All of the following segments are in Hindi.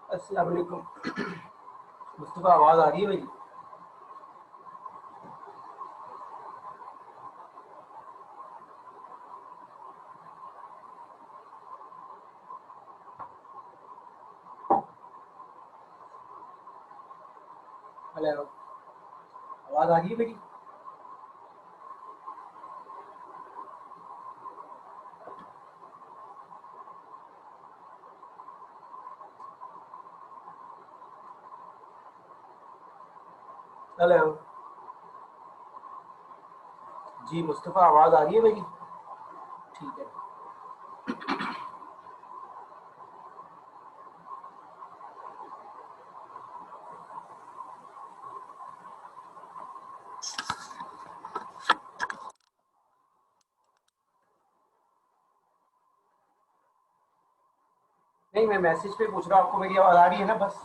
अस्सलाम वालेकुम। मुस्तफ़ा, आवाज़ आ रही है मेरी? हेलो, आवाज़ आ रही है मेरी? हेलो जी मुस्तफ़ा, आवाज़ आ रही है मेरी? ठीक है। नहीं, मैं मैसेज पे पूछ रहा हूँ, आपको मेरी आवाज़ आ रही है ना? बस।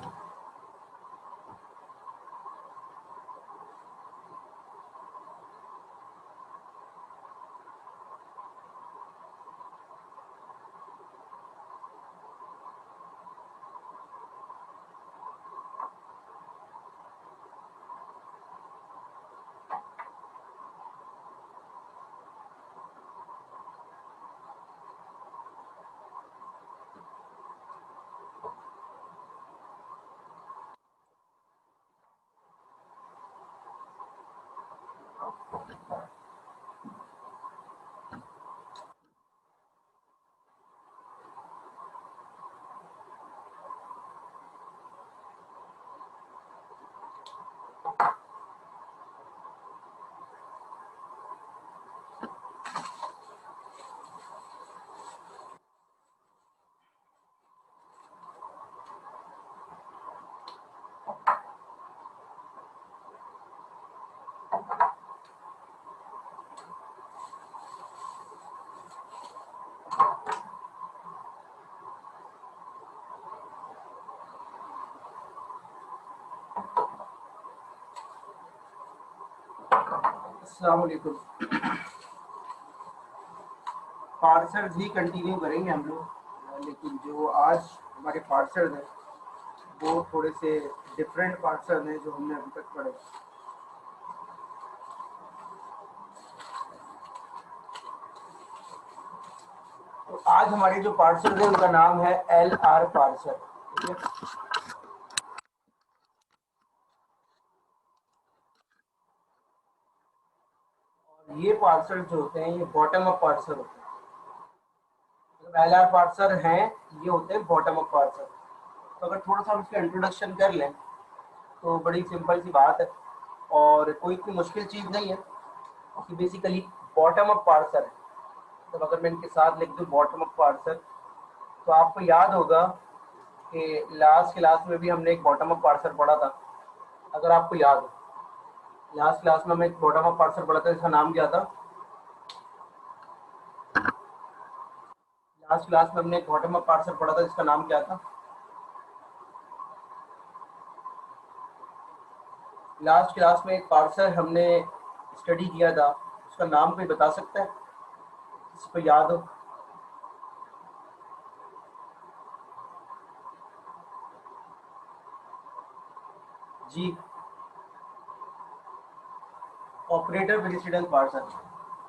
अस्सलाम वालेकुम। पार्सल्स ही कंटिन्यू करेंगे हम लोग, लेकिन जो आज हमारे पार्सल्स हैं वो थोड़े से डिफरेंट पार्सल हैं जो हमने अभी तक पढ़े। तो आज हमारे जो पार्सल है उनका नाम है LR पार्सल। ठीक है। और ये पार्सल जो होते हैं ये बॉटम अप पार्सल होते हैं। मतलब LR पार्सल हैं, ये होते हैं बॉटम अप पार्सल। तो अगर थोड़ा सा हम इसका इंट्रोडक्शन कर लें तो बड़ी सिंपल सी बात है और कोई इतनी मुश्किल चीज़ नहीं है कि बेसिकली बॉटम अप पार्सल है। तो अगर मैं इनके साथ लिख दूँ बॉटम अप पार्सल, तो आपको याद होगा कि लास्ट क्लास में भी हमने एक बॉटम अप पार्सल पढ़ा था। अगर आपको याद हो, लास्ट क्लास में हमने एक बॉटम अप पार्सल पढ़ा था, इसका नाम क्या था? लास्ट क्लास में हमने एक बॉटम अप पार्सल पढ़ा था जिसका नाम क्या था? लास्ट क्लास में एक पार्सल हमने स्टडी किया था, उसका नाम कोई बता सकता है किसी को याद हो? जी, ऑपरेटर प्रेसिडेंट पार्सल।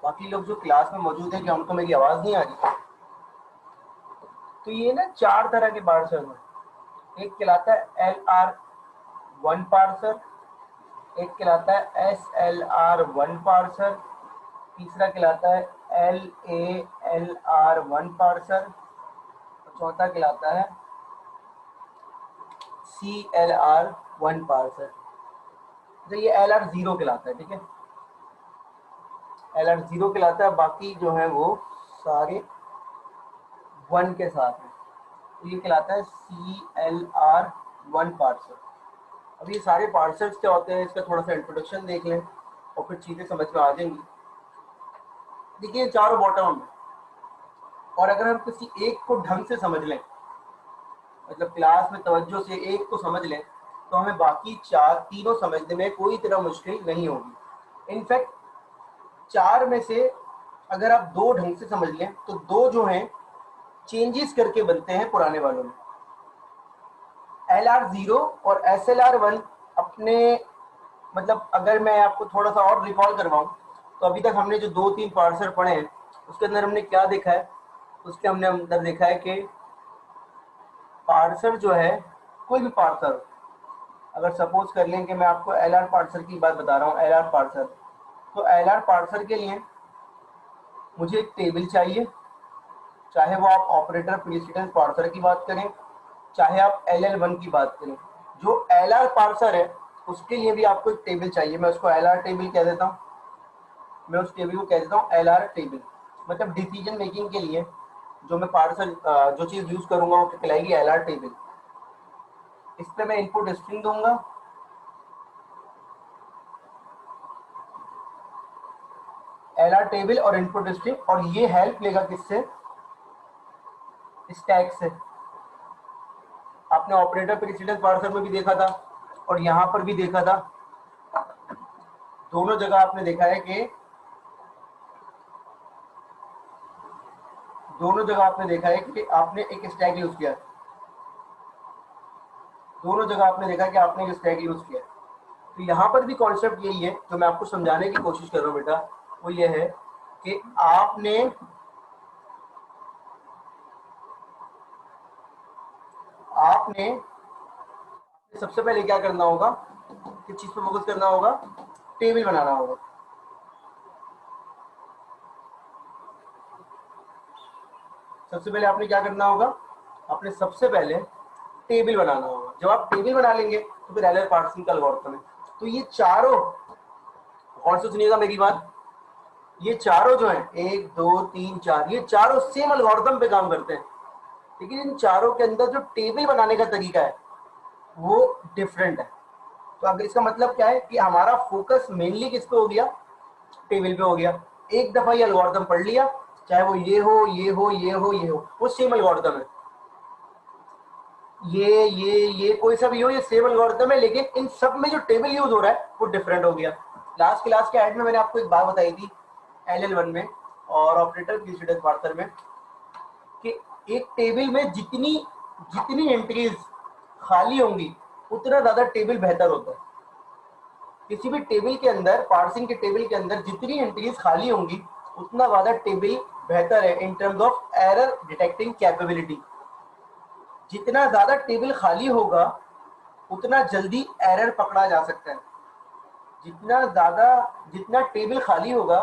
बाकी लोग जो क्लास में मौजूद हैं, क्या उनको मेरी आवाज़ नहीं आ रही? तो ये ना चार तरह के पार्सल हैं। एक कहलाता है LR1 पार्सल, एक कहलाता है SLR1 पार्सल, तीसरा कहलाता है LALR1 पार्सल और चौथा कहलाता है CLR1 पार्सल। तो ये LR0 कहलाता है। ठीक है, LR0 कहलाता है, बाकी जो है वो सारे 1 के साथ हैं। तो ये कहलाता है CLR1 पार्सल। अब ये सारे पार्सल्स क्या होते हैं, इसका थोड़ा सा इंट्रोडक्शन देख लें और फिर चीज़ें समझ में आ जाएंगी। देखिए, चारों बॉटम है और अगर हम किसी एक को ढंग से समझ लें, मतलब क्लास में तवज्जो से एक को समझ लें, तो हमें बाकी चार तीनों समझने में कोई तरह मुश्किल नहीं होगी। इनफैक्ट चार में से अगर आप दो ढंग से समझ लें तो दो जो हैं चेंजेस करके बनते हैं पुराने वालों में। LR0 और SLR1 अपने, मतलब अगर मैं आपको थोड़ा सा और रिकॉल करवाऊं तो अभी तक हमने जो 2-3 पार्सर पढ़े हैं उसके अंदर हमने क्या देखा है, उसके हमने अंदर देखा है कि पार्सर जो है, कोई भी पार्सर, अगर सपोज कर लें कि मैं आपको LR पार्सर की बात बता रहा हूँ, LR पार्सर, तो LR पार्सर के लिए मुझे एक टेबल चाहिए, चाहे वो आप ऑपरेटर प्रेसिडेंस पार्सर की बात करें, चाहे आप LL1 की बात करें। जो LR पार्सर है उसके लिए भी आपको एक टेबल चाहिए, मैं उसको LR टेबल कह देता हूँ, मैं उस टेबल को कह देता हूँ LR टेबल। मतलब डिसीजन मेकिंग के लिए जो मैं पार्सर जो चीज़ यूज़ करूँगा वो कहलाएगी LR टेबल। इस पर मैं इनपुट स्ट्रिंग दूंगा, LR टेबल और इनपुट स्ट्रिंग, और ये हेल्प लेगा किससे, स्टैक से। आपने ऑपरेटर प्रेसिडेंस पार्सर में भी देखा था और यहाँ पर भी देखा था, दोनों जगह आपने देखा है कि दोनों जगह आपने देखा है कि आपने एक स्टैक यूज किया, दोनों जगह आपने देखा कि आपने एक स्टैक यूज किया। तो यहाँ पर भी कॉन्सेप्ट यही है जो मैं आपको समझाने की कोशिश कर रहा हूँ बेटा, वो ये है कि आपने आपने सबसे पहले क्या करना होगा, किस चीज पर फोकस करना होगा, टेबल बनाना होगा। सबसे पहले आपने क्या करना होगा, आपने सबसे पहले टेबल बनाना होगा। जब आप टेबल बना लेंगे तो फिर एलर पार्सिंग का एल्गोरिथम है। तो ये चारों, और से सुनिएगा मेरी बात, ये चारों जो है 1 2 3 4, ये चारों सेम एल्गोरिथम पे काम करते हैं, लेकिन इन चारों के अंदर जो टेबल बनाने का तरीका है वो डिफरेंट है। तो अब इसका मतलब क्या है कि हमारा फोकस मेनली किस पे हो गया, टेबल पे हो गया। एक दफा ये एल्गोरिथम पढ़ लिया, चाहे वो ये हो ये हो ये हो ये हो, वो सेम एल्गोरिथम है। ये कोई सा भी हो, ये सेम एल्गोरिथम है, लेकिन इन सब में जो टेबल यूज हो रहा है वो डिफरेंट हो गया। लास्ट क्लास के एंड में मैंने आपको एक बात बताई थी LL1 में और ऑपरेटर प्रेसिडेंस पार्सर में, कि एक टेबल में जितनी जितनी एंट्रीज खाली होंगी उतना ज्यादा टेबल बेहतर होता है। किसी भी टेबल के अंदर, पार्सिंग के टेबल के अंदर जितनी एंट्रीज खाली होंगी उतना ज्यादा टेबल बेहतर है in terms of error detecting capability. जितना ज्यादा टेबल खाली होगा उतना जल्दी एरर पकड़ा जा सकता है। जितना ज्यादा, जितना टेबल खाली होगा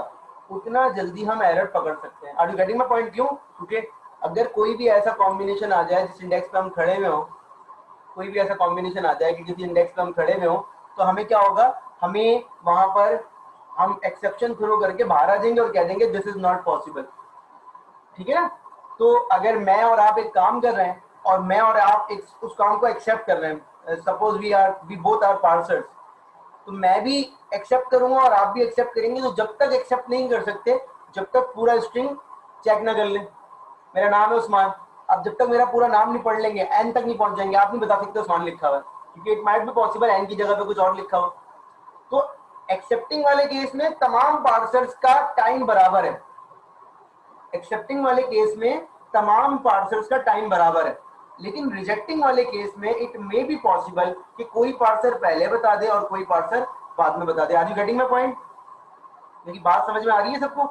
उतना जल्दी हम एरर पकड़ सकते हैं। Are you getting my point? क्यों? क्योंकि अगर कोई भी ऐसा कॉम्बिनेशन आ जाए जिस इंडेक्स पे हम खड़े में हो, कोई भी ऐसा कॉम्बिनेशन आ जाए कि किसी इंडेक्स पे हम खड़े में हो, तो हमें क्या होगा, हमें वहां पर हम एक्सेप्शन थ्रो करके बाहर आ जाएंगे और कह देंगे दिस इज नॉट पॉसिबल। ठीक है ना? तो अगर मैं और आप एक काम कर रहे हैं और मैं और आप उस काम को एक्सेप्ट कर रहे हैं, suppose we both are parsers, तो मैं भी एक्सेप्ट करूंगा और आप भी एक्सेप्ट करेंगे। तो जब तक एक्सेप्ट नहीं कर सकते, जब तक पूरा स्ट्रिंग चेक ना कर लें, मेरा नाम है उस्मान, आप जब तक मेरा पूरा नाम नहीं पढ़ लेंगे, एन तक नहीं पहुंच जाएंगे, आप नहीं बता सकते उस्मान लिखा हुआ है, क्योंकि इट माइट भी पॉसिबल एन की जगह पे कुछ और लिखा हो। तो एक्सेप्टिंग वाले केस में तमाम पार्सर्स का टाइम बराबर है, एक्सेप्टिंग वाले केस में तमाम पार्सर्स का टाइम बराबर है। लेकिन रिजेक्टिंग वाले केस में इट मे बी पॉसिबल कि कोई पार्सर पहले बता दे और कोई पार्सर बाद में बता दे। Are you getting my point? मेरी बात समझ में आ रही है सबको?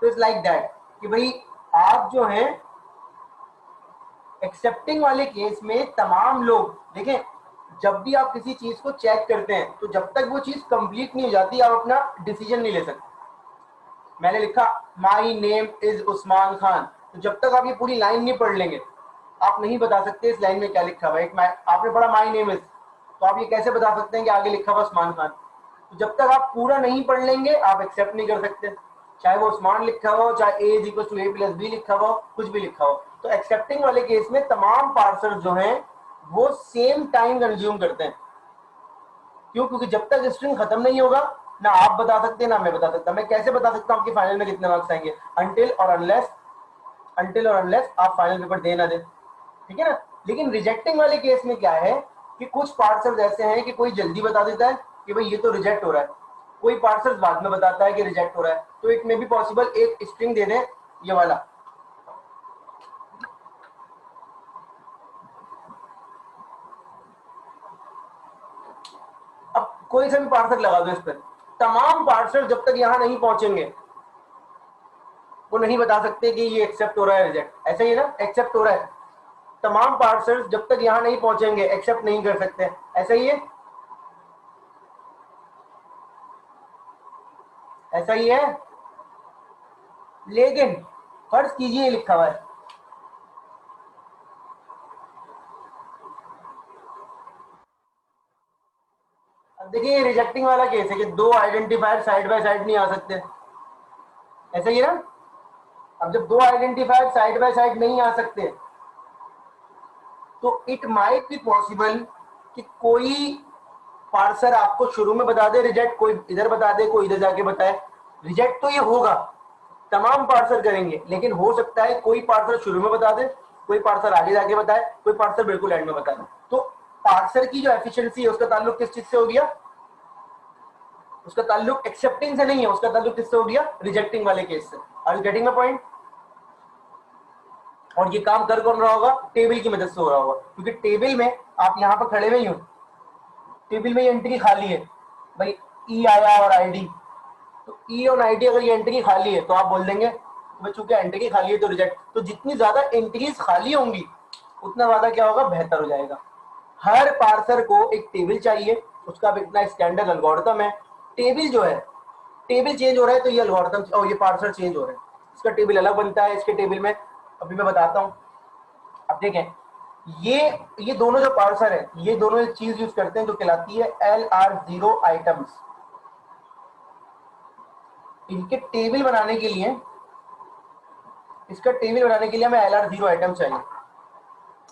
तो इट्स लाइक दैट कि भाई आप जो हैं एक्सेप्टिंग वाले केस में तमाम लोग देखें, जब भी आप किसी चीज को चेक करते हैं तो जब तक वो चीज कंप्लीट नहीं हो जाती आप अपना डिसीजन नहीं ले सकते। मैंने लिखा my name is Usman Khan, तो जब तक आप ये पूरी लाइन नहीं पढ़ लेंगे आप नहीं बता सकते इस लाइन में क्या लिखा हुआ है। आपने पढ़ा माई नेम इज, तो आप ये कैसे बता सकते हैं कि आगे लिखा हुआ उस्मान खान? तो जब तक आप पूरा नहीं पढ़ लेंगे आप एक्सेप्ट नहीं कर सकते, चाहे वो उस्मान लिखा हो, चाहे A is equal to A plus B लिखा हो, कुछ भी लिखा हो। तो एक्सेप्टिंग वाले केस में तमाम पार्सर जो हैं वो सेम टाइम कंज्यूम करते हैं। क्यों? क्योंकि जब तक स्ट्रिंग खत्म नहीं होगा ना आप बता सकते ना मैं बता सकता। मैं कैसे बता सकता हूँ कि फाइनल में कितने मार्क्स आएंगे? अनटिल और अनलेस आप फाइनल पेपर दे ना दे। ठीक है ना? लेकिन रिजेक्टिंग वाले केस में क्या है कि कुछ पार्सर्स ऐसे हैं कि कोई जल्दी बता देता है कि भाई ये तो रिजेक्ट हो रहा है, कोई पार्सर्स बाद में बताता है कि रिजेक्ट हो रहा है। तो इट मे बी पॉसिबल एक स्ट्रिंग दे दें ये वाला, कोई सा भी पार्सर लगा दो इस पर, तमाम पार्सर जब तक यहाँ नहीं पहुंचेंगे वो नहीं बता सकते कि ये एक्सेप्ट हो रहा है रिजेक्ट। ऐसा ही है ना, एक्सेप्ट हो रहा है, तमाम पार्सर जब तक यहाँ नहीं पहुंचेंगे एक्सेप्ट नहीं कर सकते, ऐसा ही है, ऐसा ही है। लेकिन फर्ज कीजिए लिखा हुआ है, अब देखिए रिजेक्टिंग वाला केस है कि दो आइडेंटिफायर साइड बाय साइड नहीं आ सकते, ऐसा ही है ना। अब जब दो आइडेंटिफायर साइड बाय साइड नहीं आ सकते तो इट माइट बी पॉसिबल कि कोई पार्सर आपको शुरू में बता दे रिजेक्ट, कोई इधर बता दे, कोई इधर जाके बताए रिजेक्ट। तो ये होगा, तमाम पार्सर करेंगे, लेकिन हो सकता है कोई पार्सर शुरू में बता दे, कोई पार्सर आगे जाके बताए, कोई पार्सर बिल्कुल एंड में बताए। तो पार्सर की जो एफिशिएंसी है उसका ताल्लुक किस चीज से हो गया, उसका ताल्लुक एक्सेप्टिंग से नहीं है, उसका ताल्लुक किससे हो गया, रिजेक्टिंग वाले केस से। Are you getting my point. और ये काम कर कौन रहा होगा, टेबल की मदद से हो रहा होगा, क्योंकि टेबल में आप यहाँ पर खड़े हुए ही हो, टेबल में ये एंट्री खाली है भाई, ई आया और आईडी, तो ई और आईडी अगर ये एंट्री खाली है तो आप बोल देंगे भाई चूंकि एंट्री खाली है तो रिजेक्ट। तो जितनी ज्यादा एंट्रीज खाली होंगी उतना ज्यादा क्या होगा, बेहतर हो जाएगा। हर पार्सर को एक टेबल चाहिए, उसका भी इतना स्टैंडर्ड एल्गोरिथम है। टेबल जो है, टेबल चेंज हो रहा है तो ये एल्गोरिथम और ये पार्सर चेंज हो रहे हैं, इसका टेबल अलग बनता है, इसके टेबल में अभी मैं बताता हूँ। अब देखें, ये दोनों जो पार्सर है ये दोनों एक चीज यूज करते हैं जो कहलाती है LR0 आइटम्स। इनके टेबल बनाने के लिए, इसका टेबल बनाने के लिए हमें LR0 आइटम चाहिए।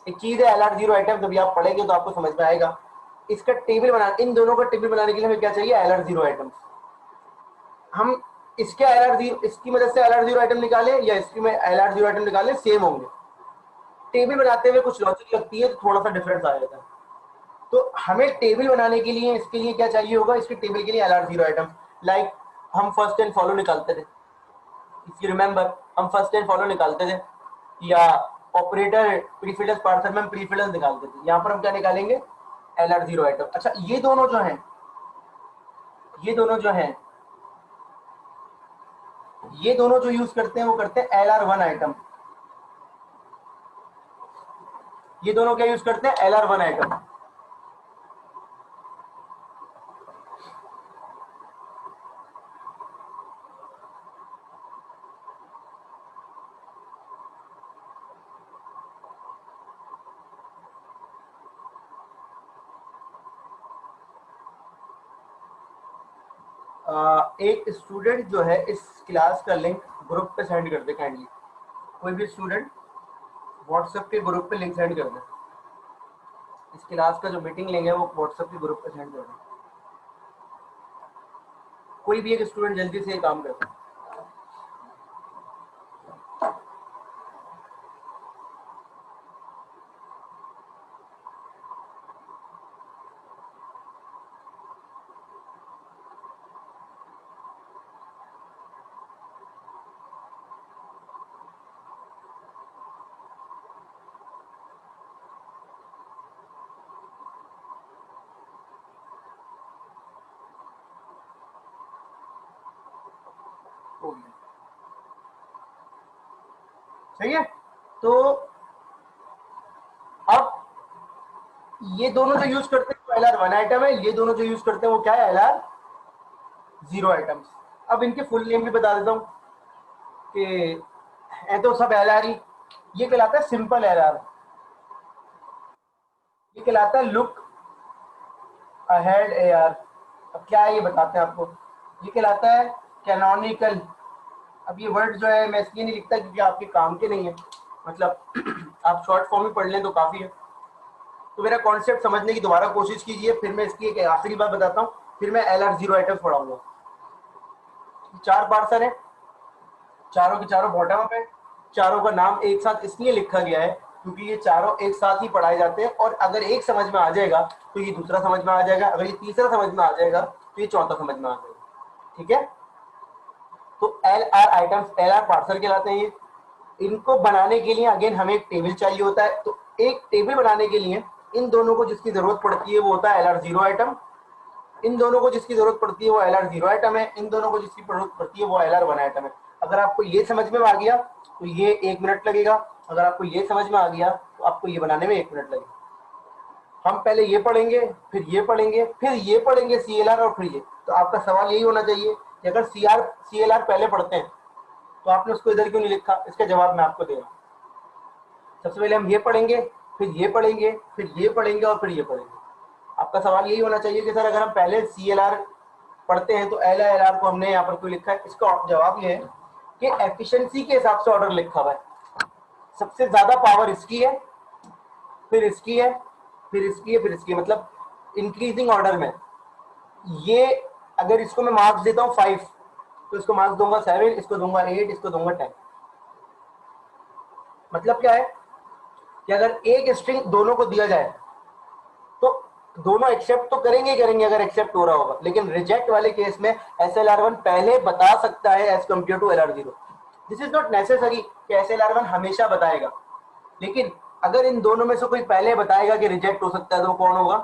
एक चीज है LR0 आइटम, जब आप पढ़ेंगे तो आपको समझ में आएगा। इसका टेबल बना, इन दोनों का टेबल बनाने के लिए हमें क्या चाहिए, LR0 आइटम्स। हम इसके LR0, इसकी मदद से LR0 आइटम निकाले या इसकी में LR0 आइटम निकाले, सेम होंगे। टेबल बनाते हुए कुछ लॉजिक लगती है तो थोड़ा सा डिफरेंस आ जाता है। तो हमें टेबल बनाने के लिए इसके लिए क्या चाहिए होगा, इसके टेबल के लिए LR0 आइटम। लाइक हम फर्स्ट एंड फॉलो निकालते थे, इफ यू रिमेंबर, हम फर्स्ट एंड फॉलो निकालते थे, या ऑपरेटर प्रीफिल्डर्स पार्सर में हम प्रीफिल्डर्स निकालते थे। यहाँ पर हम क्या निकालेंगे, LR0 आइटम। अच्छा, ये दोनों जो हैं, ये दोनों जो हैं, ये दोनों जो यूज करते हैं वो करते हैं LR1 आइटम। ये दोनों क्या यूज करते हैं, LR1 आइटम। एक स्टूडेंट जो है इस क्लास का लिंक ग्रुप पे सेंड कर दे काइंडली, कोई भी स्टूडेंट व्हाट्सएप के ग्रुप पे लिंक सेंड कर दे, इस क्लास का जो मीटिंग लेंगे वो व्हाट्सएप के ग्रुप पे सेंड कर दे। कोई भी एक स्टूडेंट जल्दी से ये काम करे। सही है। तो अब ये दोनों जो यूज करते हैं वो LR1 आइटम है, ये दोनों जो यूज करते हैं वो क्या है, LR0 आइटम्स। अब इनके फुल नेम भी बता देता हूँ कि है तो सब LR ही। ये कहलाता है सिंपल LR, ये कहलाता है लुक अहेड AR। अब क्या है ये बताते हैं आपको। ये कहलाता है कैनोनिकल। अब ये वर्ड जो है मैं इसलिए नहीं लिखता क्योंकि आपके काम के नहीं है, मतलब आप शॉर्ट फॉर्म में पढ़ लें तो काफी है। तो मेरा कॉन्सेप्ट समझने की दोबारा कोशिश कीजिए, फिर मैं इसकी एक आखिरी बात बताता हूँ, फिर मैं LR0 आइटम्स पढ़ाऊंगा। चार पार्सर है, चारों के चारों बॉटम अप है, चारों का नाम एक साथ इसलिए लिखा गया है क्योंकि ये चारों एक साथ ही पढ़ाए जाते हैं, और अगर एक समझ में आ जाएगा तो ये दूसरा समझ में आ जाएगा, अगर ये तीसरा समझ में आ जाएगा तो ये चौथा समझ में आ जाएगा। ठीक है। तो LR आइटम्स, LR पार्सर कहलाते हैं ये। इनको बनाने के लिए अगेन हमें एक टेबल चाहिए होता है, तो एक टेबल बनाने के लिए इन दोनों को जिसकी जरूरत पड़ती है वो होता है LR0 आइटम, इन दोनों को जिसकी जरूरत पड़ती है वो LR0 आइटम है, इन दोनों को जिसकी जरूरत पड़ती है वो LR1 आइटम है। अगर आपको ये समझ में आ गया तो ये 1 मिनट लगेगा, अगर आपको ये समझ में आ गया तो आपको ये बनाने में 1 मिनट लगेगा। हम पहले ये पढ़ेंगे, फिर ये पढ़ेंगे, फिर ये पढ़ेंगे CLR और फिर ये। तो आपका सवाल यही होना चाहिए कि अगर CLR पहले पढ़ते हैं तो आपने उसको इधर क्यों नहीं लिखा। इसका जवाब मैं आपको दे रहा हूँ। सबसे पहले हम ये पढ़ेंगे, फिर ये पढ़ेंगे, फिर ये पढ़ेंगे और फिर ये पढ़ेंगे। आपका सवाल यही होना चाहिए कि सर अगर हम पहले CLR पढ़ते हैं तो LR को हमने यहाँ पर क्यों लिखा है। इसका जवाब ये है कि एफिशिएंसी के हिसाब से ऑर्डर लिखा हुआ है। सबसे ज्यादा पावर इसकी है, फिर इसकी है, फिर इसकी है, फिर इसकी है, मतलब इंक्रीजिंग ऑर्डर में। ये अगर इसको मैं मार्क्स देता हूँ 5 तो इसको मार्क्स दूंगा 7, इसको दूंगा 8, इसको दूंगा 10। मतलब क्या है कि अगर एक स्ट्रिंग दोनों को दिया जाए तो दोनों एक्सेप्ट तो करेंगे ही करेंगे अगर एक्सेप्ट हो रहा होगा, लेकिन रिजेक्ट वाले केस में SLR1 पहले बता सकता है as compared to LR0। This is not necessary कि SLR1 हमेशा बताएगा, लेकिन अगर इन दोनों में से कोई पहले बताएगा कि रिजेक्ट हो सकता है तो वो कौन होगा,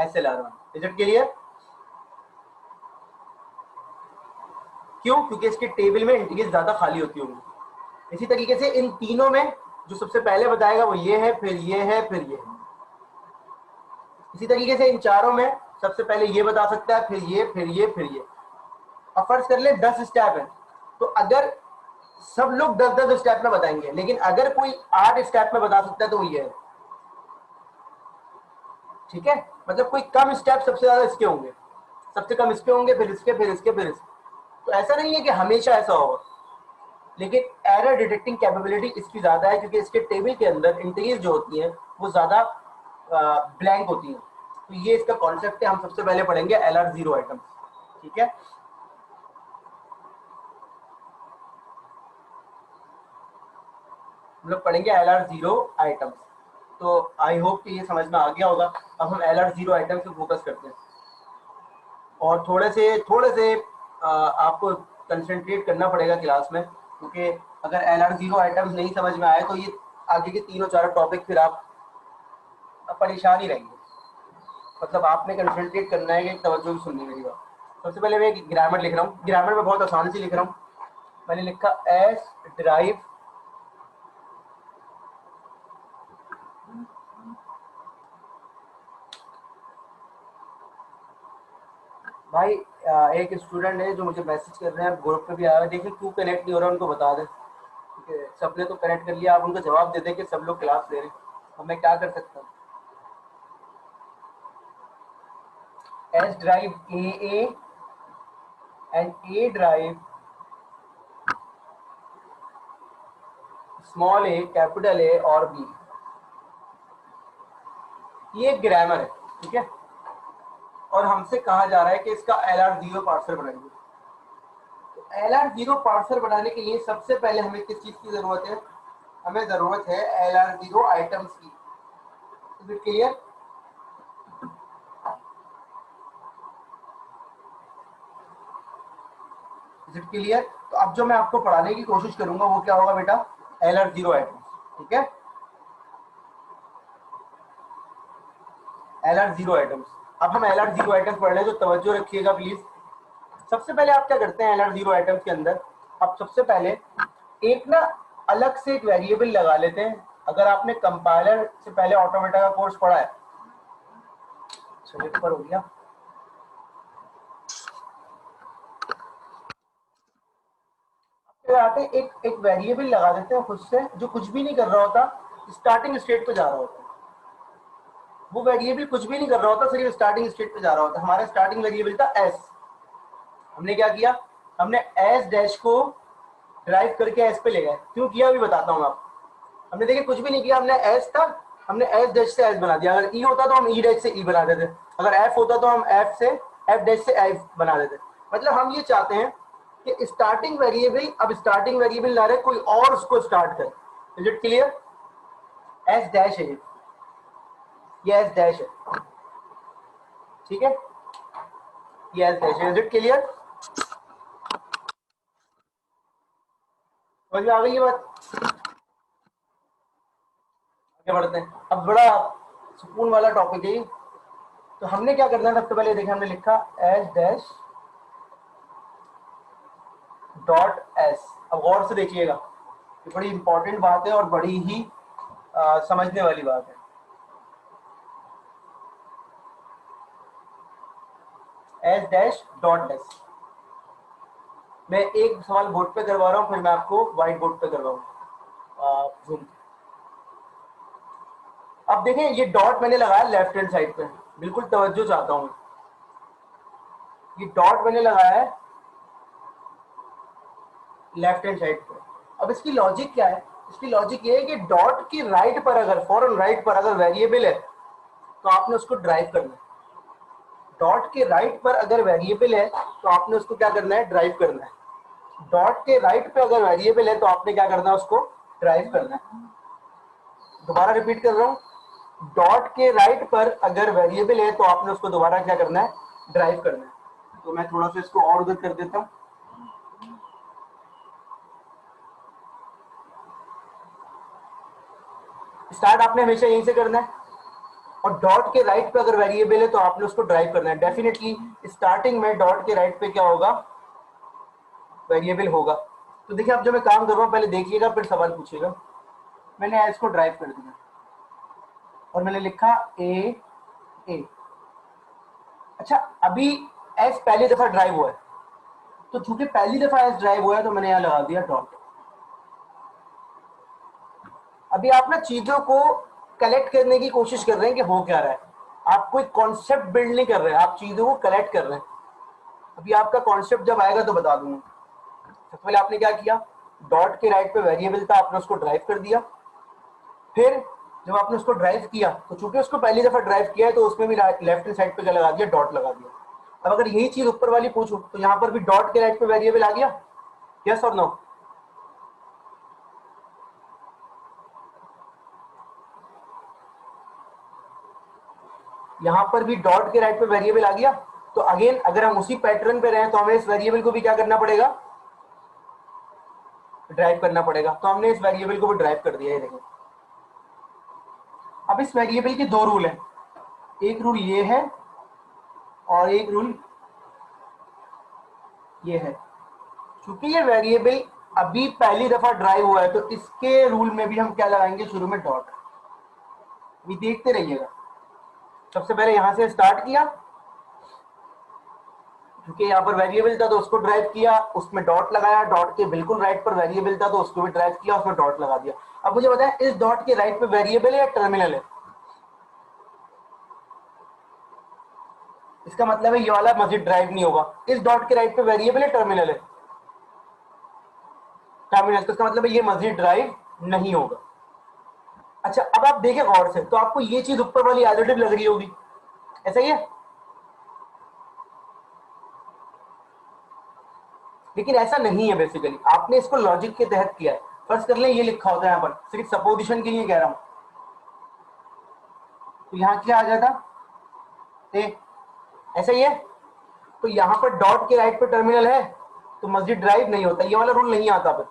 SLR1। Is it clear? क्यों? क्योंकि इसके टेबल में इंटीजर ज्यादा खाली होती होंगी। इसी तरीके से इन तीनों में जो सबसे पहले बताएगा वो ये है, फिर ये है, फिर ये है। इसी तरीके से इन चारों में सबसे पहले ये बता सकता है, फिर ये, फिर ये, फिर ये। अब फर्ज कर ले 10 स्टेप है, तो अगर सब लोग 10-10 स्टेप में बताएंगे, लेकिन अगर कोई 8 स्टेप में बता सकता है तो वो ये है। ठीक है, मतलब कोई कम स्टेप सबसे ज्यादा इसके होंगे, सबसे कम इसके होंगे, फिर इसके, फिर इसके, फिर इसके। तो ऐसा नहीं है कि हमेशा ऐसा होगा, लेकिन एरर डिटेक्टिंग कैपेबिलिटी इसकी ज्यादा है क्योंकि इसके टेबल के अंदर इंटीजर जो होती है वो ज्यादा ब्लैंक होती है। तो ये इसका कॉन्सेप्ट है। हम सबसे पहले पढ़ेंगे LR0 आइटम। ठीक है, हम लोग पढ़ेंगे LR0 आइटम्स। तो आई होप कि ये समझ में आ गया होगा। अब हम LR0 आइटम पे फोकस करते हैं और थोड़े से आपको कंसंट्रेट करना पड़ेगा क्लास में, क्योंकि अगर LR0 आइटम्स नहीं समझ में आए तो ये आगे के तीनों चारों टॉपिक फिर आप परेशान ही रहेंगे। मतलब आपने कंसंट्रेट करना है कि तवज्जो से सुननी मेरी बात। सबसे पहले मैं एक ग्रामर लिख रहा हूँ, ग्रामर में बहुत आसान से लिख रहा हूँ। मैंने लिखा एस ड्राइव भाई। एक स्टूडेंट है जो मुझे मैसेज कर रहे हैं, ग्रुप पे भी आया है, देखिए क्यों कनेक्ट नहीं हो रहा उनको बता दें। ठीक है, सबने तो कनेक्ट कर लिया, आप उनको जवाब दे दें कि सब लोग क्लास ले रहे हैं। अब मैं क्या कर सकता हूँ। S derive A and A drive small A, capital A और बी। ये ग्रामर है, ठीक है। और हमसे कहा जा रहा है कि इसका LR0 पार्सर बनाइए। तो LR0 पार्सर बनाने के लिए सबसे पहले हमें किस चीज की जरूरत है, हमें जरूरत है LR0 आइटम्स की। Is it clear? Is it clear? तो अब जो मैं आपको पढ़ाने की कोशिश करूंगा वो क्या होगा बेटा, LR0 आइटम्स। ठीक है, LR0 आइटम्स। अब हम LR0 आइटम्स पढ़ रहे हैं, तो तवज्जो रखिएगा प्लीज। सबसे पहले आप क्या करते हैं LR0 आइटम्स के अंदर, आप सबसे पहले एक ना अलग से एक वेरिएबल लगा लेते हैं। अगर आपने कंपाइलर से पहले ऑटोमेटा का कोर्स पढ़ा है, चलिए ऊपर हो गया। आते एक एक वेरिएबल लगा देते हैं खुद से, जो कुछ भी नहीं कर रहा होता, स्टार्टिंग स्टेट पे जा रहा होता है। वो वेरिएबल कुछ भी नहीं कर रहा होता, सिर्फ स्टार्टिंग स्टेट पे जा रहा होता है। हमारा स्टार्टिंग वेरिएबल था एस। हमने क्या किया, हमने एस डैश को ड्राइव करके एस पे ले गए। क्यों किया अभी बताता हूँ आपको। हमने देखिए कुछ भी नहीं किया, हमने एस था, हमने एस डैश से एस बना दिया। अगर ई होता तो हम ई डैश से ई बना देते, अगर एफ होता तो हम एफ से एफ डैश से एफ बना देते। मतलब हम ये चाहते हैं कि स्टार्टिंग वेरिएबल, अब स्टार्टिंग वेरिएबल ला रहे कोई और उसको स्टार्ट करे। Is it clear? S dash है ये एस डैश है, ठीक है, ये एस डैश है। Is it clear? समझ में आ गई ये बात? आगे बढ़ते हैं। अब बड़ा सुकून वाला टॉपिक है, तो हमने क्या करना है, सबसे पहले देखिए हमने लिखा एस डैश डॉट एस। अब गौर से देखिएगा, ये बड़ी इंपॉर्टेंट बात है और बड़ी ही समझने वाली बात है। S dash dot S. मैं एक सवाल बोर्ड पे करवा रहा हूँ, फिर मैं आपको व्हाइट बोर्ड पे करवाऊंगा जूम। अब देखें ये डॉट मैंने लगाया लेफ्ट हैंड साइड पे, बिल्कुल तवज्जो चाहता हूँ। ये डॉट मैंने लगाया है लेफ्ट हैंड साइड पे। अब इसकी लॉजिक क्या है? इसकी लॉजिक ये है कि डॉट की राइट पर अगर फॉरन राइट पर अगर वेरिएबल है तो आपने उसको ड्राइव करना है। डॉट के राइट पर अगर वेरिएबल है तो आपने उसको क्या करना है? ड्राइव करना है। डॉट के राइट पे अगर वेरिएबल है तो आपने क्या करना है? उसको ड्राइव करना है। दोबारा रिपीट कर रहा हूं, डॉट के राइट पर अगर वेरिएबल है तो आपने उसको दोबारा क्या करना है? ड्राइव करना है। तो मैं थोड़ा सा इसको और उधर कर देता हूं। स्टार्ट आपने हमेशा यहीं से करना है और डॉट के राइट पे अगर वेरिएबल है तो आपने उसको ड्राइव करना है। डेफिनेटली स्टार्टिंग में डॉट के राइट पे क्या होगा? वेरिएबल होगा। तो देखिए अब जो मैं काम कर रहा हूं पहले देखिएगा फिर सवाल पूछिएगा। मैंने इसको ड्राइव कर दिया और मैंने लिखा ए ए। अच्छा, अभी एस पहली दफा ड्राइव हुआ है, तो चूंकि पहली दफा एस ड्राइव हुआ है तो मैंने यहां लगा दिया डॉट। अभी आप ना चीजों को कलेक्ट करने की कोशिश कर रहे हैं कि हो क्या रहा है। आप कोई कॉन्सेप्ट बिल्ड नहीं कर रहे हैं, आप चीजों को कलेक्ट कर रहे हैं। अभी आपका कॉन्सेप्ट जब आएगा तो बता दूंगा। सबसे पहले आपने क्या किया? डॉट के राइट पे वेरिएबल था, आपने उसको ड्राइव कर दिया। फिर जब आपने उसको ड्राइव किया तो चूंकि उसको पहली दफा ड्राइव किया है तो उसमें भी लेफ्ट हैंड साइड पे क्या लगा दिया? डॉट लगा दिया। अब अगर यही चीज ऊपर वाली पूछूं तो यहां पर भी डॉट के राइट पे वेरिएबल आ गया, यस और नो? यहां पर भी डॉट के राइट पे वेरिएबल आ गया। तो अगेन अगर हम उसी पैटर्न पे रहे तो हमें इस वेरिएबल को भी क्या करना पड़ेगा? ड्राइव करना पड़ेगा। तो हमने इस वेरिएबल को भी ड्राइव कर दिया। ये देखो, अब इस वेरिएबल के दो रूल हैं। एक रूल ये है और एक रूल ये है। क्योंकि ये वेरिएबल अभी पहली दफा ड्राइव हुआ है तो इसके रूल में भी हम क्या लगाएंगे? शुरू में डॉट। अभी देखते रहिएगा। सबसे पहले यहां से स्टार्ट किया, क्योंकि यहाँ पर वेरिएबल था तो उसको ड्राइव किया, उसमें डॉट लगाया। डॉट के बिल्कुल राइट पर वेरिएबल था तो उसको भी ड्राइव किया, उसमें डॉट लगा दिया। अब मुझे बताएं इस डॉट के राइट पे वेरिएबल है या टर्मिनल है? इसका मतलब है ये वाला मजीद ड्राइव नहीं होगा। इस डॉट के राइट पे वेरिएबल है टर्मिनल है? टर्मिनल। तो इसका मतलब है ये मजीद ड्राइव नहीं होगा। अच्छा, अब आप देखें गौर से तो आपको ये चीज ऊपर वाली एडिटिव लग रही होगी, ऐसा ही है? लेकिन ऐसा नहीं है। बेसिकली आपने इसको लॉजिक के तहत किया है। फर्स्ट कर लें ये लिखा होता है यहाँ पर, सिर्फ सपोजिशन के लिए कह रहा हूं। तो यहाँ क्या आ जाता? ए। ऐसा ही है? तो यहाँ पर डॉट के राइट पे टर्मिनल है तो मस्जिद ड्राइव नहीं होता। ये वाला रूल नहीं आता। फिर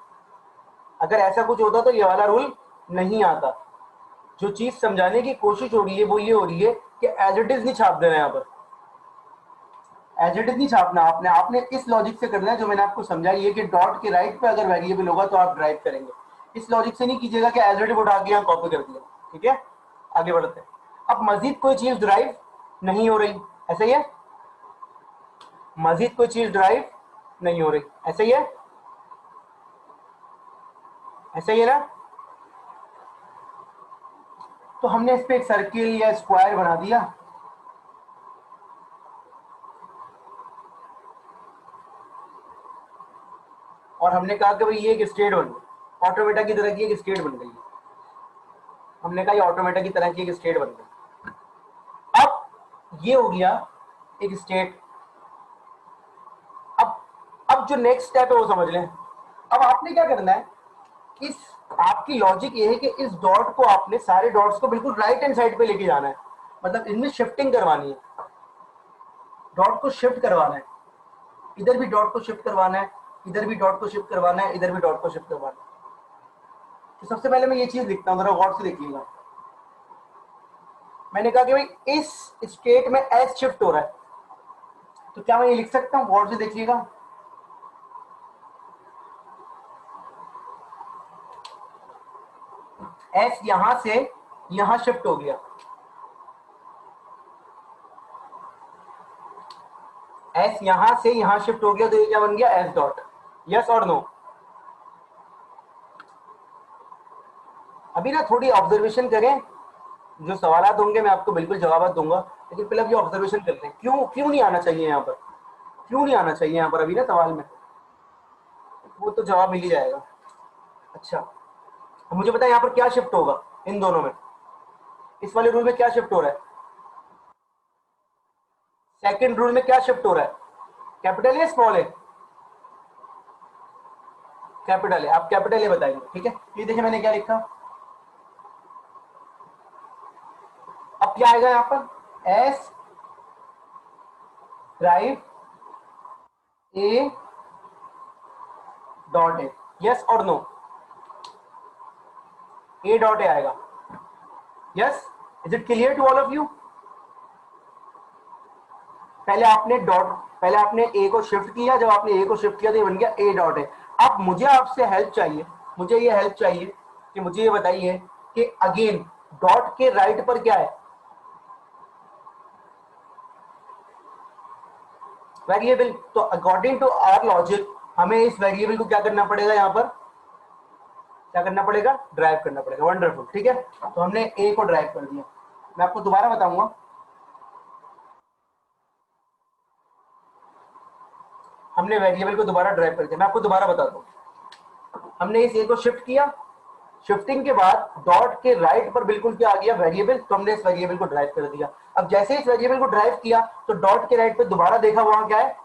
अगर ऐसा कुछ होता तो ये वाला रूल नहीं आता। जो चीज समझाने की कोशिश हो रही है वो ये हो रही है कि एज इट इज नहीं छाप देना। यहाँ पर एज इट इज नहीं छापना। आपने इस लॉजिक से करना है जो मैंने आपको समझाई है कि डॉट के राइट पे अगर वेरिएबल होगा तो आप ड्राइव करेंगे। इस लॉजिक से नहीं कीजिएगा कि एज इट इज उठा के यहाँ कॉपी कर दिया। ठीक है, आगे बढ़ते हैं। अब मजीद कोई चीज ड्राइव नहीं हो रही, ऐसा ही है? मजीद कोई चीज ड्राइव नहीं हो रही, ऐसा ही है? ऐसा ही है ना? तो हमने इस पे एक सर्किल या स्क्वायर बना दिया और हमने कहा कि भाई ये एक स्टेट बन गई, ऑटोमेटा की तरह की एक स्टेट बन गई। हमने कहा ये ऑटोमेटा की तरह की एक स्टेट बन गई। अब ये हो गया एक स्टेट। अब जो नेक्स्ट स्टेप है वो समझ लें। अब आपने क्या करना है? इस आपकी लॉजिक ये है कि इस डॉट को आपने सारे डॉट्स को बिल्कुल राइट हैंड साइड पे लेके जाना है। मतलब इनमें शिफ्टिंग करवानी है, डॉट को शिफ्ट करवाना है। इधर भी डॉट को शिफ्ट करवाना है, इधर भी डॉट को शिफ्ट करवाना है, इधर भी डॉट को शिफ्ट करवाना है। तो सबसे पहले मैं ये चीज लिखता हूं, जरा गौर से देखिएगा। मैंने कहा कि भाई इस स्टेट में एस शिफ्ट हो रहा है, तो क्या मैं ये लिख सकता हूं? गौर से देखिएगा, एस यहां से यहां शिफ्ट हो गया, एस यहां से यहां शिफ्ट हो गया, तो ये क्या बन गया? S dot. यस और नो? अभी ना थोड़ी ऑब्जर्वेशन करें, जो सवालात होंगे मैं आपको बिल्कुल जवाब दूंगा, लेकिन पहले अभी ऑब्जर्वेशन करते हैं। क्यों क्यों नहीं आना चाहिए यहाँ पर? क्यों नहीं आना चाहिए यहाँ पर अभी ना सवाल में? वो तो जवाब मिल ही जाएगा। अच्छा, अब मुझे बताया यहाँ पर क्या शिफ्ट होगा इन दोनों में? इस वाले रूल में क्या शिफ्ट हो रहा है? सेकंड रूल में क्या शिफ्ट हो रहा है? कैपिटल है स्मॉल है? कैपिटल है। आप कैपिटल है बताएंगे, ठीक है? ये देखिए मैंने क्या लिखा, अब क्या आएगा यहाँ पर? S derive A dot A. Yes और नो? ए डॉट ए आएगा। Yes, is it clear to all of you? पहले आपने डॉट, पहले आपने ए को शिफ्ट किया, जब आपने ए को शिफ्ट किया तो ये बन गया ए डॉट ए। अब मुझे आपसे हेल्प चाहिए, मुझे ये हेल्प चाहिए कि मुझे ये बताइए कि अगेन डॉट के राइट पर क्या है? वेरिएबल। तो अकॉर्डिंग टू आवर लॉजिक हमें इस वेरिएबल को क्या करना पड़ेगा? यहाँ पर क्या करना पड़ेगा? ड्राइव करना पड़ेगा। वंडरफुल, ठीक है। तो हमने ए को ड्राइव कर दिया। मैं आपको दोबारा बताऊंगा, हमने वेरिएबल को दोबारा ड्राइव कर दिया। मैं आपको दोबारा बताता हूँ, हमने इस ए को शिफ्ट किया, शिफ्टिंग के बाद डॉट के राइट पर बिल्कुल क्या आ गया? वेरिएबल। तो हमने इस वेरिएबल को ड्राइव कर दिया। अब जैसे इस वेरिएबल को ड्राइव किया तो डॉट के राइट पे दोबारा देखा, वहां क्या है?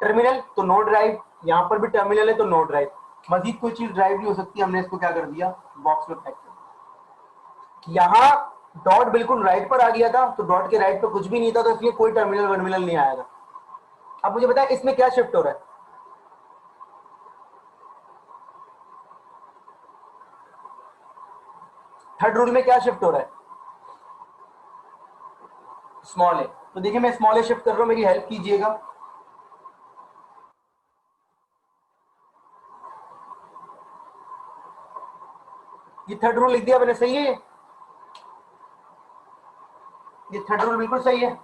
टर्मिनल। तो नो ड्राइव। यहाँ पर भी टर्मिनल है तो नो ड्राइव। मजीद कोई चीज ड्राइव नहीं हो सकती, हमने इसको क्या कर दिया? बॉक्स में पैक कर दिया। यहाँ डॉट बिल्कुल राइट पर आ गया था, तो डॉट के राइट पर कुछ भी नहीं था, तो इसलिए कोई टर्मिनल वर्मिनल नहीं आएगा। अब मुझे बताया इसमें क्या शिफ्ट हो रहा है? थर्ड रूल में क्या शिफ्ट हो रहा है? स्मॉल ए। तो देखिए मैं स्मॉल ए शिफ्ट कर रहा हूं, मेरी हेल्प कीजिएगा। ये थर्ड रूल लिख दिया मैंने, सही है? ये थर्ड रूल बिल्कुल सही है।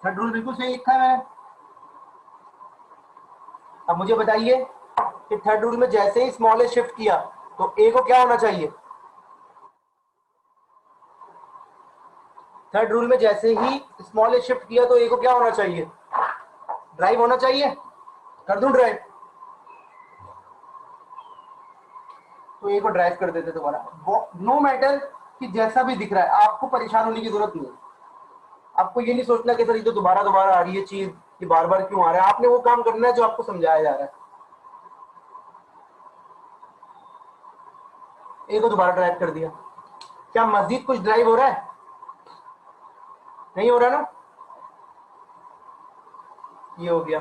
थर्ड रूल बिल्कुल सही लिखा है मैंने। अब मुझे बताइए कि थर्ड रूल में जैसे ही स्मॉल ए शिफ्ट किया तो ए को क्या होना चाहिए? थर्ड रूल में जैसे ही स्मॉल ए शिफ्ट किया तो ए को क्या होना चाहिए? ड्राइव होना चाहिए। कर दूं ड्राइव? तो ए को ड्राइव कर देते दोबारा। नो मैटर कि जैसा भी दिख रहा है, आपको परेशान होने की जरूरत नहीं है। आपको ये नहीं सोचना कि सर ये तो दोबारा दोबारा आ रही है चीज, ये बार बार क्यों आ रहा है। आपने वो काम करना है जो आपको समझाया जा रहा है। ए को दोबारा ड्राइव कर दिया। क्या मस्जिद कुछ ड्राइव हो रहा है? नहीं हो रहा ना? ये हो गया।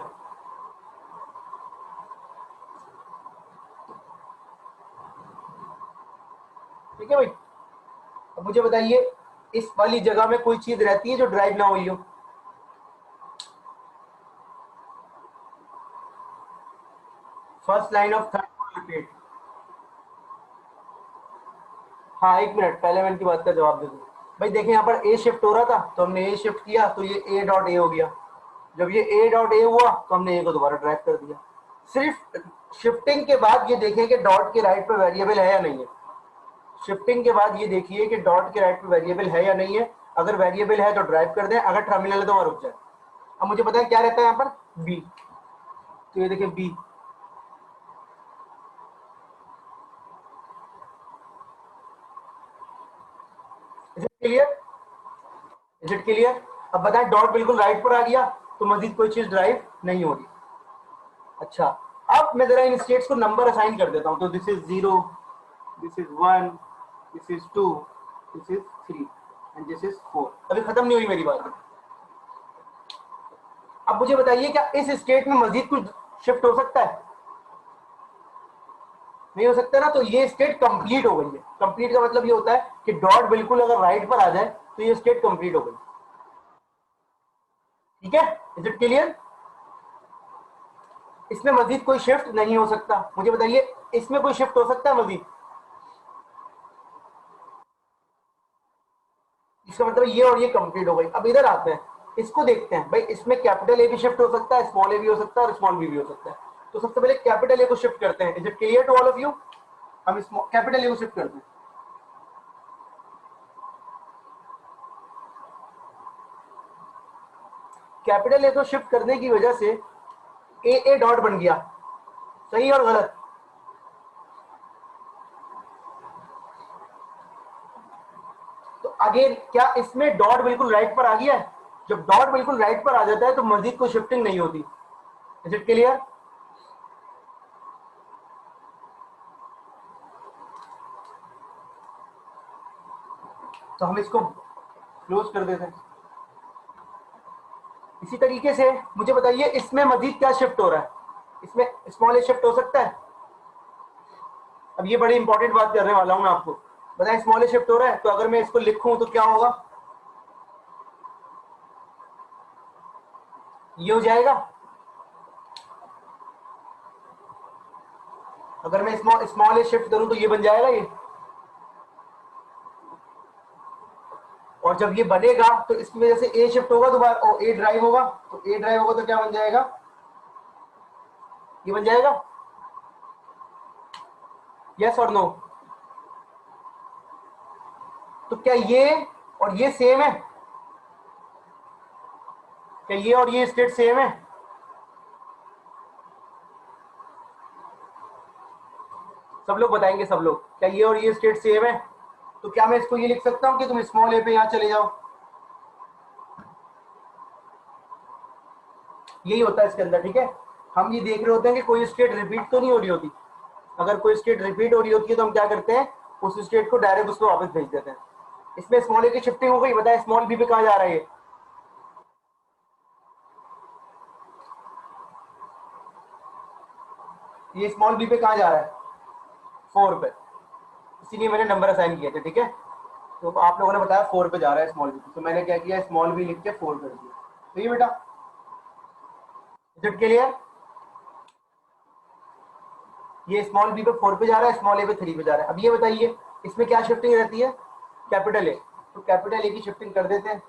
ठीक है भाई। अब मुझे बताइए इस वाली जगह में कोई चीज रहती है जो ड्राइव ना हुई हो? First line of third repeat. हाँ एक मिनट, पहले मैं इनकी बात का जवाब दे दूँ। भाई देखिए यहाँ पर ए शिफ्ट हो रहा था तो हमने ए शिफ्ट किया तो ये ए डॉट ए हो गया। जब ये ए डॉट ए हुआ तो हमने ए को दोबारा ड्रैग कर दिया। सिर्फ शिफ्टिंग के बाद ये देखें कि डॉट के राइट पे वेरिएबल है या नहीं है। शिफ्टिंग के बाद ये देखिए कि डॉट के राइट पे वेरिएबल है या नहीं है। अगर वेरिएबल है तो ड्राइव कर दें, अगर टर्मिनल है तो वहां रुक जाए। अब मुझे पता है क्या रहता है यहाँ पर? बी। तो ये देखिए B. Is it clear? Is it clear? अब बताएं डॉट बिल्कुल राइट पर आ गया तो मजीद कोई चीज ड्राइव नहीं होगी। अच्छा, अब मैं जरा इन स्टेट्स को नंबर असाइन कर देता हूं। तो this is 0, this is 1, this is 2, this is 3 and this is 4। अभी खत्म नहीं हुई मेरी बात। अब मुझे बताइए क्या इस स्टेट में मजीद कुछ शिफ्ट हो सकता है? नहीं हो सकता ना, तो ये स्टेट कंप्लीट हो गई है। कंप्लीट का मतलब ये होता है कि डॉट बिल्कुल अगर राइट पर आ जाए तो ये स्टेट कंप्लीट हो गई। ठीक है, इज इट क्लियर? इसमें मजीद कोई शिफ्ट नहीं हो सकता। मुझे बताइए, इसमें कोई शिफ्ट हो सकता है मजीद? इसका मतलब ये और ये कंप्लीट हो गई। अब इधर आते हैं, इसको देखते हैं भाई, इसमें कैपिटल ए भी शिफ्ट हो सकता है, स्मॉल ए भी हो सकता है और स्मॉल बी भी हो सकता है। तो सबसे पहले कैपिटल ए को शिफ्ट करते हैं। Is it clear to all of you? हम कैपिटल ए को शिफ्ट करते हैं। कैपिटल ए को शिफ्ट करने की वजह से ए डॉट बन गया। सही और गलत? तो अगेन क्या इसमें डॉट बिल्कुल राइट पर आ गया है? जब डॉट बिल्कुल राइट पर आ जाता है तो मजीद कोई शिफ्टिंग नहीं होती। Is it clear? तो हम इसको क्लोज कर देते हैं। इसी तरीके से मुझे बताइए, इसमें मजीद क्या शिफ्ट हो रहा है? इसमें स्मॉल ए शिफ्ट हो सकता है? अब ये बड़ी इंपॉर्टेंट बात करने वाला हूं मैं आपको। बताएं, स्मॉल ए शिफ्ट हो रहा है, तो अगर मैं इसको लिखूं तो क्या होगा? ये हो जाएगा। अगर मैं स्मॉल ए शिफ्ट करूं तो ये बन जाएगा ये। और जब ये बनेगा तो इसकी वजह से ए शिफ्ट होगा, दोबारा ए ड्राइव होगा, तो ए ड्राइव होगा तो क्या बन जाएगा? ये बन जाएगा। यस और नो? तो क्या ये और ये सेम है? क्या ये और ये स्टेट सेम है? सब लोग बताएंगे, सब लोग, क्या ये और ये स्टेट सेम है? तो क्या मैं इसको ये लिख सकता हूं कि तुम स्मॉल ए पे यहां चले जाओ? यही होता है इसके अंदर। ठीक है, हम ये देख रहे होते हैं कि कोई स्टेट रिपीट तो नहीं हो रही होती। अगर कोई स्टेट रिपीट हो रही होती है तो हम क्या करते हैं, उस स्टेट को डायरेक्ट उसको वापस भेज देते हैं। इसमें स्मॉल ए की शिफ्टिंग हो गई। बताए स्मॉल बी पे कहां जा रहा है? ये स्मॉल बी पे कहां जा रहा है? 4 पे। इसीलिए मैंने नंबर असाइन किए थे। ठीक है, तो आप लोगों ने बताया 4 पे जा रहा है स्मॉल बी, तो मैंने क्या किया, स्मॉल बी लिख के 4 कर दिया। तो ये बेटा, इज इट क्लियर? ये स्मॉल बी पे 4 पे जा रहा है, स्मॉल ए पे 3 पे जा रहा है। अब ये बताइए, इसमें क्या शिफ्टिंग रहती है? Capital A. तो कैपिटल ए की शिफ्टिंग कर देते हैं।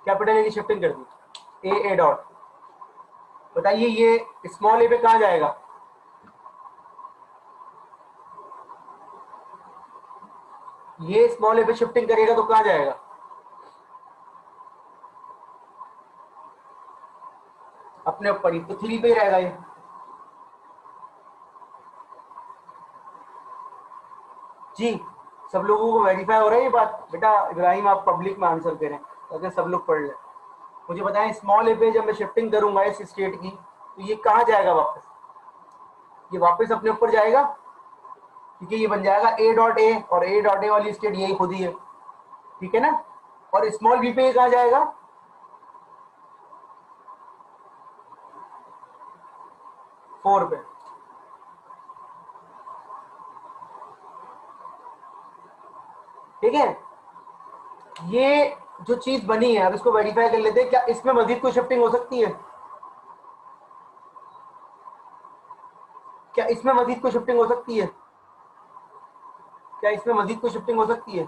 कैपिटल ए की शिफ्टिंग कर दी, ए डॉट। बताइए ये स्मॉल ए पे कहां जाएगा? ये स्मॉल ए पे शिफ्टिंग करेगा तो कहां जाएगा? अपने ऊपर ही, तो 3 पे ही रहेगा ये। जी, सब लोगों को वेरीफाई हो रहा है ये बात? बेटा इब्राहिम, आप पब्लिक में आंसर करें ताकि सब लोग पढ़ लें। मुझे बताएं, स्मॉल ए पे जब मैं शिफ्टिंग करूंगा इस स्टेट की, तो ये कहां जाएगा वापस? ये वापस अपने ऊपर जाएगा, क्योंकि ये बन जाएगा ए डॉट ए, और ए डॉट ए वाली स्टेट यही खुद ही है। ठीक है ना? और स्मॉल बी पे ये कहां जाएगा? 4 पे। ठीक है, ये जो चीज बनी है, अब इसको वेरीफाई कर लेते हैं, क्या इसमें मजीद कोई शिफ्टिंग हो सकती है? क्या इसमें मजीद कोई शिफ्टिंग हो सकती है? क्या इसमें मजीद कोई शिफ्टिंग हो सकती है?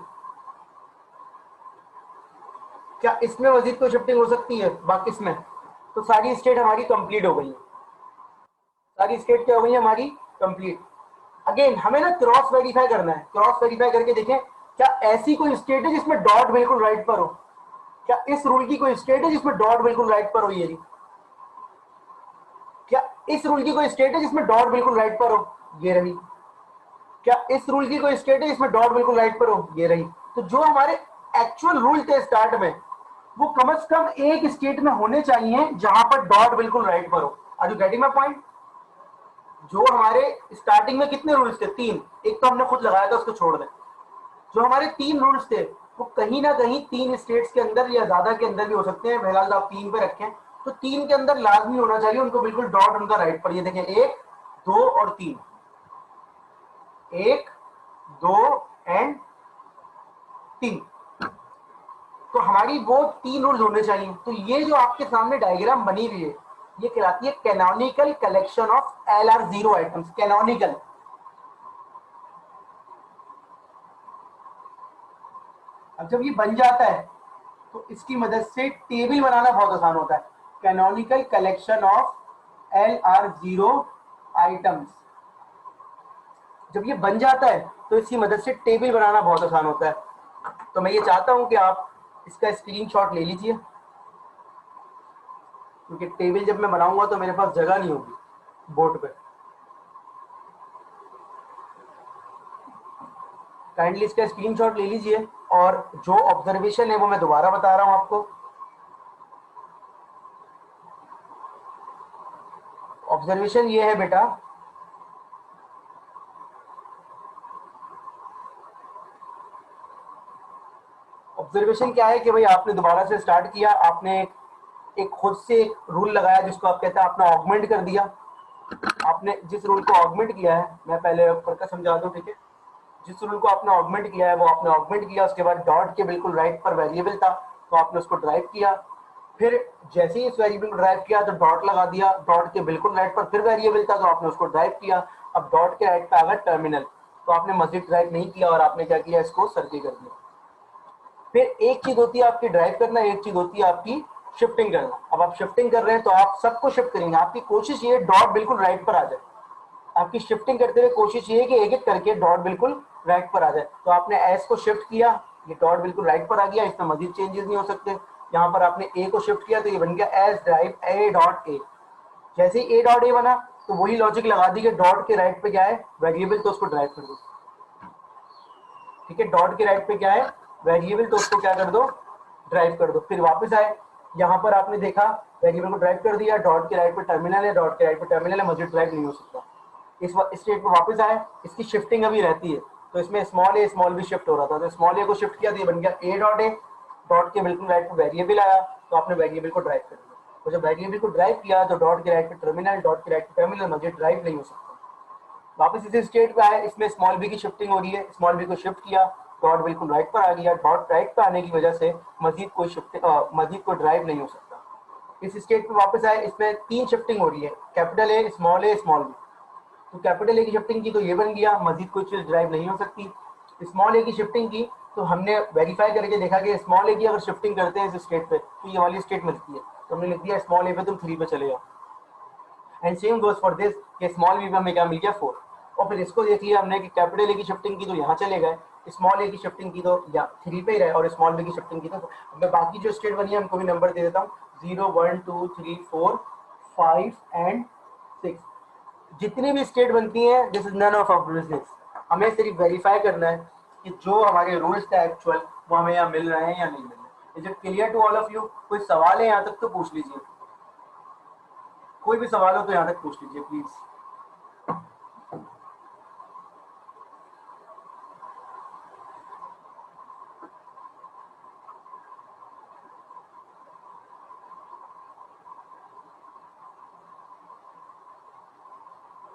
क्या इसमें मजीद कोई शिफ्टिंग हो सकती है बाकी इसमें? तो सारी स्टेट हमारी कंप्लीट हो गई है। सारी स्टेट क्या हो गई है हमारी? कंप्लीट। अगेन हमें ना क्रॉस वेरीफाई करना है। क्रॉस वेरीफाई करके देखें, क्या ऐसी कोई स्टेट है जिसमें डॉट बिल्कुल राइट पर हो? क्या इस रूल की कोई स्टेट है जिसमें डॉट बिल्कुल राइट पर हो? ये रही। क्या इस रूल की कोई स्टेट है जिसमें डॉट बिल्कुल राइट पर हो? ये रही। क्या इस रूल की कोई स्टेट है जिसमें डॉट बिल्कुल राइट पर हो? ये रही। तो जो हमारे एक्चुअल रूल थे स्टार्ट में, वो कम से कम एक स्टेट में होने चाहिए जहां पर डॉट बिल्कुल राइट पर हो। Are you getting my point? जो हमारे स्टार्टिंग में कितने रूल्स थे? 3। एक तो हमने खुद लगाया था, उसको छोड़ दें। जो हमारे 3 रूल्स थे वो कहीं ना कहीं 3 स्टेट्स के अंदर या ज्यादा के अंदर भी हो सकते हैं, फिलहाल आप 3 पे रखें, तो 3 के अंदर लाजमी होना चाहिए उनको बिल्कुल डॉट उनका राइट पर। ये देखें 1 2 और 3, 1 2 एंड 3, तो हमारी वो 3 रूल्स होने चाहिए। तो ये जो आपके सामने डायग्राम बनी हुई है ये कहलाती है canonical collection of LR0 items. Canonical, अब जब ये बन जाता है तो इसकी मदद से टेबल बनाना बहुत आसान होता है। Canonical collection of LR0 items, जब ये बन जाता है तो इसकी मदद से टेबल बनाना बहुत आसान होता है। तो मैं ये चाहता हूं कि आप इसका स्क्रीनशॉट ले लीजिए, क्योंकि टेबल जब मैं बनाऊंगा तो मेरे पास जगह नहीं होगी बोर्ड पे। काइंडली इसका स्क्रीनशॉट ले लीजिए, और जो ऑब्जर्वेशन है वो मैं दोबारा बता रहा हूं आपको। ऑब्जर्वेशन ये है बेटा, ऑब्जर्वेशन क्या है कि भाई आपने दोबारा से स्टार्ट किया, आपने एक खुद से एक रूल लगाया जिसको आप कहते हैं आपने ऑगमेंट कर दिया। आपने जिस रूल को ऑगमेंट किया है, मैं पहले करके समझा दूं, ठीक है। जिस रूल को आपने ऑगमेंट किया है वो आपने ऑगमेंट किया, उसके बाद डॉट के बिल्कुल राइट पर वेरिएबल था तो आपने उसको ड्राइव किया। फिर जैसे ही इस वेरिएबल को ड्राइव किया तो डॉट लगा दिया, डॉट के बिल्कुल राइट पर फिर वेरिएबल था तो आपने उसको ड्राइव किया। अब डॉट के राइट पे आ गया टर्मिनल, तो आपने मजीद ड्राइव नहीं किया और आपने क्या किया, इसको सर्किल कर दिया। फिर एक चीज होती है आपकी ड्राइव करना, एक चीज होती है आपकी शिफ्टिंग करना। अब आप शिफ्टिंग कर रहे हैं तो आप सबको शिफ्ट करेंगे, आपकी कोशिश ये डॉट बिल्कुल राइट पर आ जाए। आपकी शिफ्टिंग करते हुए कोशिश ये है कि एक एक करके डॉट बिल्कुल राइट पर आ जाए। तो आपने एस को शिफ्ट किया, ये डॉट बिल्कुल राइट पर आ गया, इसमें मजीद चेंजेस नहीं हो सकते। यहाँ पर आपने ए को शिफ्ट किया तो ये बन गया एस ड्राइव ए डॉट ए। जैसे ही ए डॉट ए बना तो वही लॉजिक लगा दी कि डॉट के राइट पे क्या है, वेरिएबल, तो उसको ड्राइव कर दो। ठीक है, डॉट के राइट पे क्या है, वेरिएबल, तो उसको क्या कर दो, ड्राइव कर दो। फिर वापस आए, यहाँ पर आपने देखा वेरिएबल को ड्राइव कर दिया, डॉट के राइट पे टर्मिनल है, डॉट के राइट पे टर्मिनल है, मजीद ड्राइव नहीं हो सकता। इस स्टेट पे वापस आए, इसकी शिफ्टिंग अभी रहती है, तो इसमें स्मॉल भी शिफ्ट हो रहा था, तो स्मॉल ए को शिफ्ट किया तो ये बन गया ए डॉट ए। डॉट के बिल्कुल राइट पे वेरिएबल आया तो आपने वेरिएबल को ड्राइव कर दिया, तो जब वेरिएबल को ड्राइव किया तो डॉट के राइट पे टर्मिनल, डॉट के राइट पे टर्मिनल, मजीद ड्राइव नहीं हो सकता। वापस इसी स्टेट पे आए, इसमें स्मॉल बी की शिफ्टिंग हो रही है, स्मॉल बी को शिफ्ट किया, डॉट बिल्कुल राइट पर आ गया, डॉट राइट पर आने की वजह से मजीद कोई ड्राइव नहीं हो सकता। इस स्टेट पे वापस आए, इसमें 3 शिफ्टिंग हो रही है, कैपिटल ए स्मॉल बी। तो कैपिटल ए की शिफ्टिंग की तो ये बन गया, मजीद कोई चीज ड्राइव नहीं हो सकती। स्मॉल ए की शिफ्टिंग की तो हमने वेरीफाई करके देखा कि स्मॉल ए की अगर शिफ्टिंग करते हैं इस स्टेट पे तो ये वाली स्टेट मिलती है, तो हमने लिख दिया स्मॉल ए पे तुम 3 पे चले जाओ। And same goes for this कि स्मॉल बी पे हमें क्या मिल गया 4। और फिर इसको देख लिया हमने कि कैपिटल ए की शिफ्टिंग की तो यहाँ चले गए, स्मॉल ए की शिफ्टिंग की तो या 3 पे ही रहे, और स्मॉल बी की शिफ्टिंग की तो मैं बाकी जो स्टेट बनी है उनको भी नंबर दे देता हूँ, 0 1 2 3 4 5 एंड 6। जितनी भी स्टेट बनती हैं this is none of our business. हमें सिर्फ वेरीफाई करना है कि जो हमारे रूल्स थे एक्चुअल वो हमें यहाँ मिल रहे हैं या नहीं मिल रहे। Is it clear to all of you? कोई सवाल है यहाँ तक तो पूछ लीजिए, कोई भी सवाल हो तो यहाँ तक पूछ लीजिए प्लीज।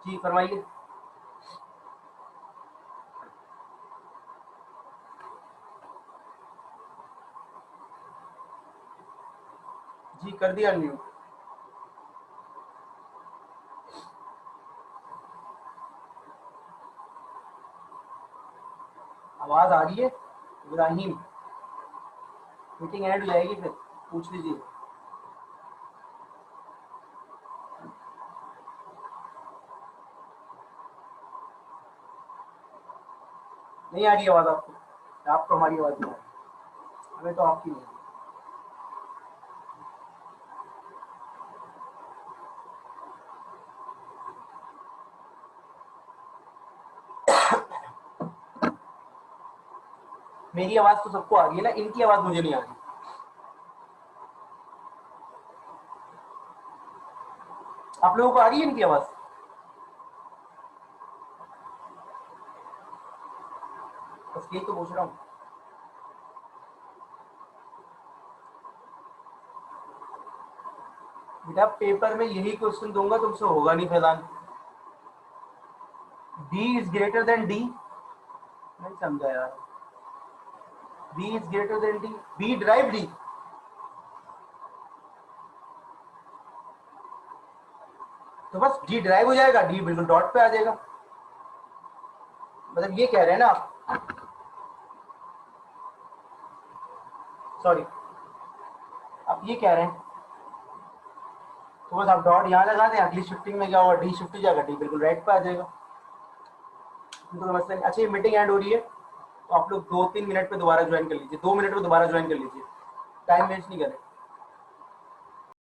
जी फरमाइए। जी कर दिया अनम्यूट। आवाज आ रही है इब्राहिम? मीटिंग एंड हो जाएगी फिर पूछ लीजिए। नहीं आ रही आवाज आपको? आपको हमारी आवाज नहीं आ रही, हमें तो आपकी नहीं आ रही। मेरी आवाज तो सबको आ रही है ना, इनकी आवाज मुझे नहीं आ रही। आप लोगों को आ रही है इनकी आवाज? बस यही तो पूछ रहा हूँ। बेटा पेपर में यही क्वेश्चन दूंगा, तुमसे होगा नहीं Faizan. B is greater than D, नहीं समझा यार। B is greater than D, B derive D. तो बस डी ड्राइव हो जाएगा, डी बिल्कुल डॉट पे आ जाएगा। मतलब ये कह रहे हैं ना आप, सॉरी आप ये कह रहे हैं, तो बस आप डॉट यहाँ लगा दें, अगली शिफ्टिंग में क्या होगा, डी शिफ्ट हो जाएगा, डी बिल्कुल राइट पे आ जाएगा। तो समझते हैं। अच्छा ये मीटिंग एंड हो रही है, तो आप लोग 2-3 मिनट पे दोबारा ज्वाइन कर लीजिए, 2 मिनट पे दोबारा ज्वाइन कर लीजिए, टाइम वेस्ट नहीं करें।